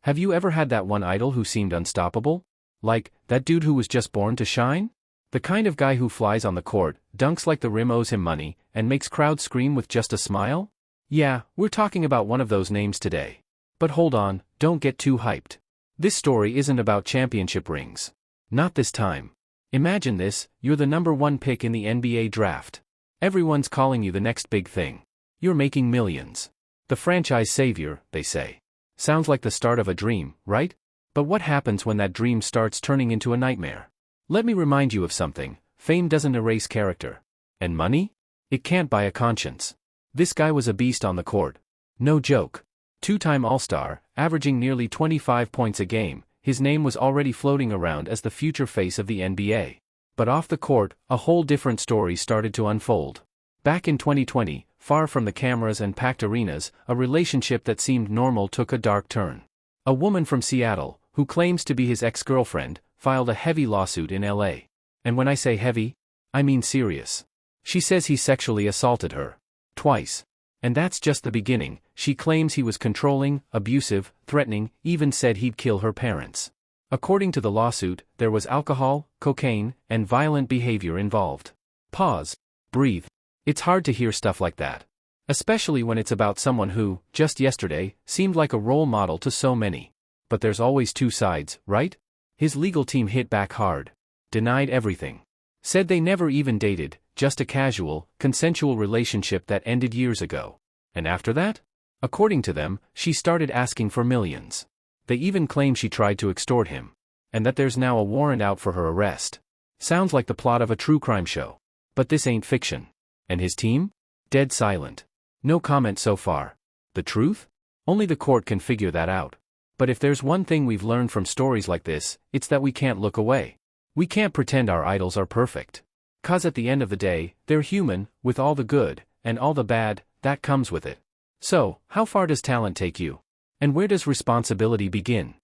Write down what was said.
Have you ever had that one idol who seemed unstoppable? Like, that dude who was just born to shine? The kind of guy who flies on the court, dunks like the rim owes him money, and makes crowds scream with just a smile? Yeah, we're talking about one of those names today. But hold on, don't get too hyped. This story isn't about championship rings. Not this time. Imagine this, you're the #1 pick in the NBA draft. Everyone's calling you the next big thing. You're making millions. The franchise savior, they say. Sounds like the start of a dream, right? But what happens when that dream starts turning into a nightmare? Let me remind you of something, fame doesn't erase character. And money? It can't buy a conscience. This guy was a beast on the court. No joke. Two-time All-Star, averaging nearly 25 points a game, his name was already floating around as the future face of the NBA. But off the court, a whole different story started to unfold. Back in 2020, far from the cameras and packed arenas, a relationship that seemed normal took a dark turn. A woman from Seattle, who claims to be his ex-girlfriend, filed a heavy lawsuit in LA. And when I say heavy, I mean serious. She says he sexually assaulted her. Twice. And that's just the beginning. She claims he was controlling, abusive, threatening, even said he'd kill her parents. According to the lawsuit, there was alcohol, cocaine, and violent behavior involved. Pause. Breathe. It's hard to hear stuff like that. Especially when it's about someone who, just yesterday, seemed like a role model to so many. But there's always two sides, right? His legal team hit back hard. Denied everything. Said they never even dated, just a casual, consensual relationship that ended years ago. And after that? According to them, she started asking for millions. They even claim she tried to extort him. And that there's now a warrant out for her arrest. Sounds like the plot of a true crime show. But this ain't fiction. And his team? Dead silent. No comment so far. The truth? Only the court can figure that out. But if there's one thing we've learned from stories like this, it's that we can't look away. We can't pretend our idols are perfect. 'Cause at the end of the day, they're human, with all the good, and all the bad, that comes with it. So, how far does talent take you? And where does responsibility begin?